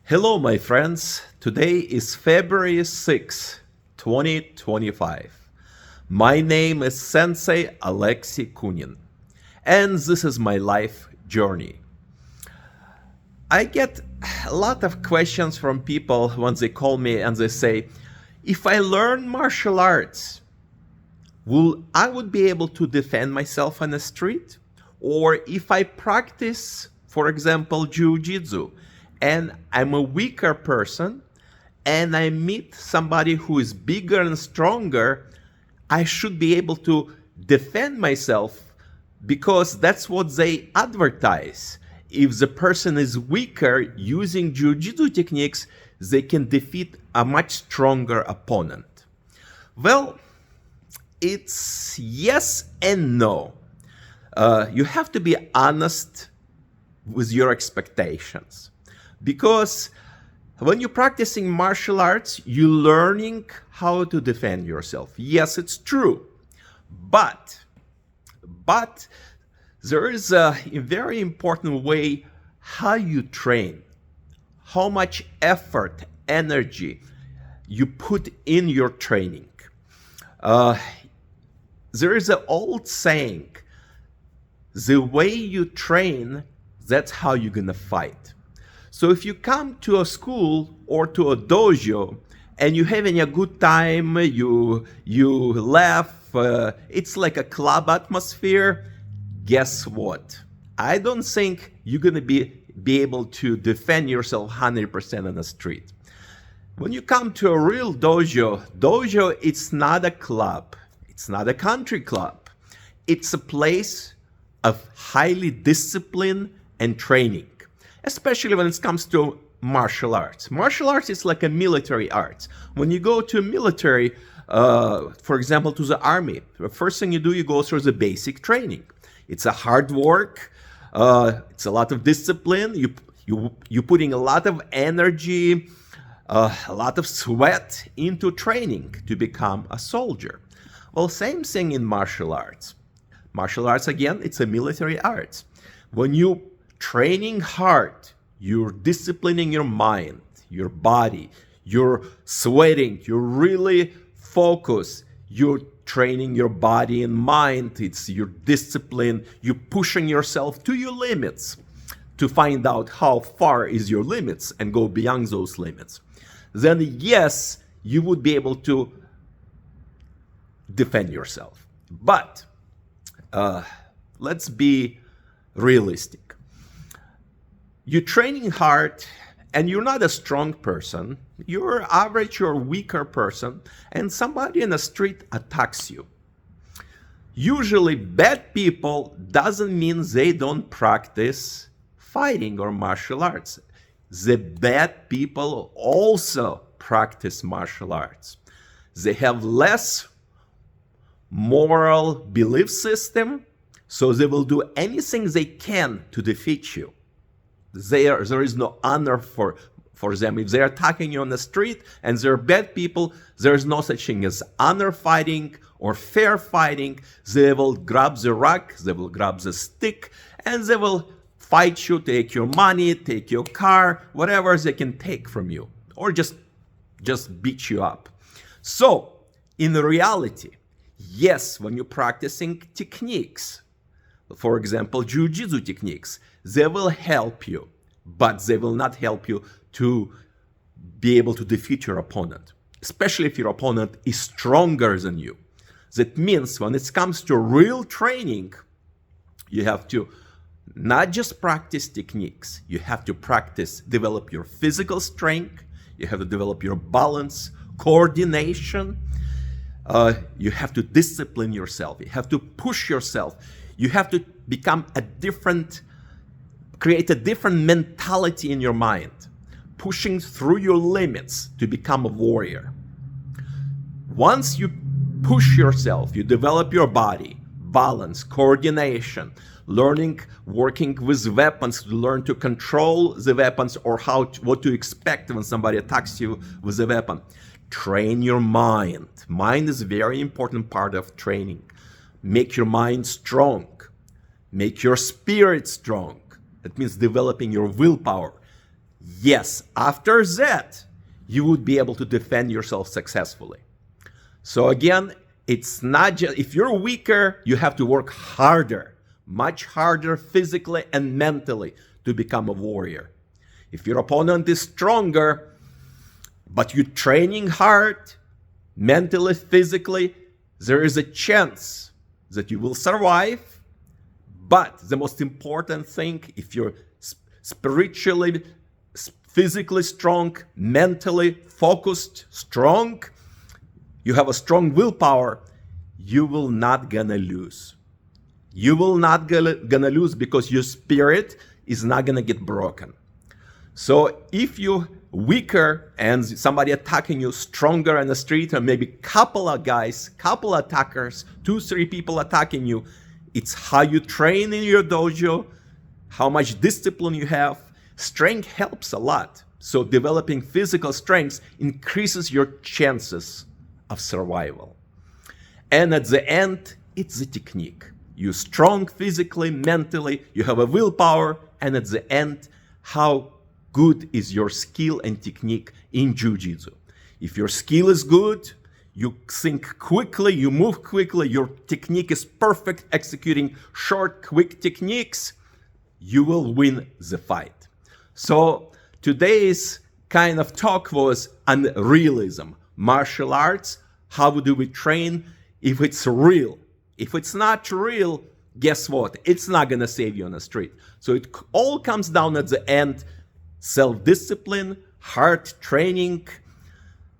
Hello, my friends. Today is February 6, 2025. My name is Sensei Alexey Kunin, and this is my life journey. I get a lot of questions from people when they call me and they say, if I learn martial arts, I would be able to defend myself on the street? Or if I practice, for example, Jiu-Jitsu, and I'm a weaker person, and I meet somebody who is bigger and stronger, I should be able to defend myself because that's what they advertise. If the person is weaker using Jiu-Jitsu techniques, they can defeat a much stronger opponent. Well, it's yes and no. You have to be honest with your expectations. Because when you're practicing martial arts, you're learning how to defend yourself. Yes, it's true. But there is a very important way how you train, how much effort, energy you put in your training. There is an old saying, the way you train, that's how you're gonna fight. So if you come to a school or to a dojo and you're having a good time, you laugh, it's like a club atmosphere, guess what? I don't think you're gonna be able to defend yourself 100% on the street. When you come to a real dojo, it's not a club, it's not a country club. It's a place of highly discipline and training. Especially when it comes to martial arts. Martial arts is like a military art. When you go to military, for example, to the army, the first thing you do, you go through the basic training. It's a hard work. It's a lot of discipline. You're putting a lot of energy, a lot of sweat into training to become a soldier. Well, same thing in martial arts. Martial arts, again, it's a military art. When you training hard, you're disciplining your mind, your body, you're sweating, you're really focused, you're training your body and mind, it's your discipline, you're pushing yourself to your limits to find out how far is your limits and go beyond those limits. Then yes, you would be able to defend yourself. But let's be realistic. You're training hard and you're not a strong person, you're average or weaker person, and somebody in the street attacks you. Usually bad people doesn't mean they don't practice fighting or martial arts. The bad people also practice martial arts. They have less moral belief system, so they will do anything they can to defeat you. There is no honor for them. If they're attacking you on the street and they're bad people, there's no such thing as honor fighting or fair fighting. They will grab the rock, they will grab the stick, and they will fight you, take your money, take your car, whatever they can take from you, or just beat you up. So, in reality, yes, when you're practicing techniques, for example, Jiu-Jitsu techniques, they will help you, but they will not help you to be able to defeat your opponent, especially if your opponent is stronger than you. That means when it comes to real training, you have to not just practice techniques, you have to develop your physical strength, you have to develop your balance, coordination, you have to discipline yourself, you have to push yourself, you have to create a different mentality in your mind, pushing through your limits to become a warrior. Once you push yourself, you develop your body, balance, coordination, working with weapons, learn to control the weapons or what to expect when somebody attacks you with a weapon. Train your mind. Mind is a very important part of training. Make your mind strong. Make your spirit strong. That means developing your willpower. yes, after that, you would be able to defend yourself successfully. So again, it's not just, if you're weaker, you have to work harder, much harder physically and mentally to become a warrior. If your opponent is stronger, but you're training hard, mentally, physically, there is a chance that you will survive. But the most important thing, if you're spiritually, physically strong, mentally focused, strong, you have a strong willpower, you will not gonna lose. You will not gonna lose because your spirit is not gonna get broken. So if you're weaker and somebody attacking you stronger in the street, or maybe couple of guys, couple of attackers, 2-3 people attacking you, it's how you train in your dojo, how much discipline you have. Strength helps a lot. So developing physical strength increases your chances of survival. And at the end, it's the technique. You're strong physically, mentally, you have a willpower, and at the end, how good is your skill and technique in Jiu-Jitsu. If your skill is good, you think quickly, you move quickly, your technique is perfect, executing short, quick techniques, you will win the fight. So today's kind of talk was on realism. Martial arts, how do we train if it's real? If it's not real, guess what? It's not gonna save you on the street. So it all comes down at the end, self-discipline, hard training,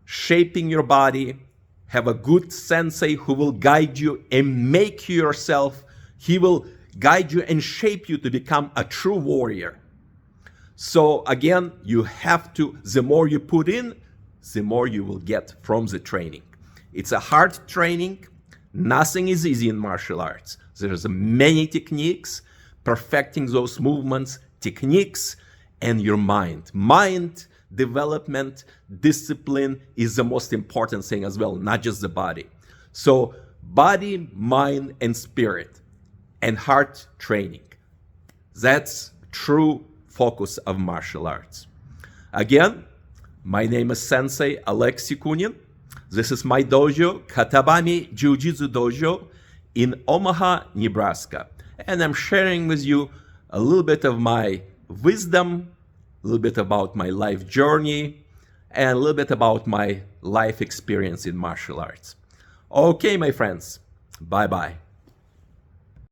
shaping your body, have a good sensei who will guide you and make you yourself. He will guide you and shape you to become a true warrior. So again, you have to, the more you put in, the more you will get from the training. It's a hard training. Nothing is easy in martial arts. There's many techniques, perfecting those movements, techniques, and your mind. Mind development, discipline is the most important thing as well, not just the body. So body, mind, and spirit, and heart training. That's true focus of martial arts. Again, my name is Sensei Alexey Kunin. This is my dojo, Katabami Ju-Jitsu Dojo in Omaha, Nebraska. And I'm sharing with you a little bit of my wisdom, a little bit about my life journey, and a little bit about my life experience in martial arts. Okay, my friends, bye-bye.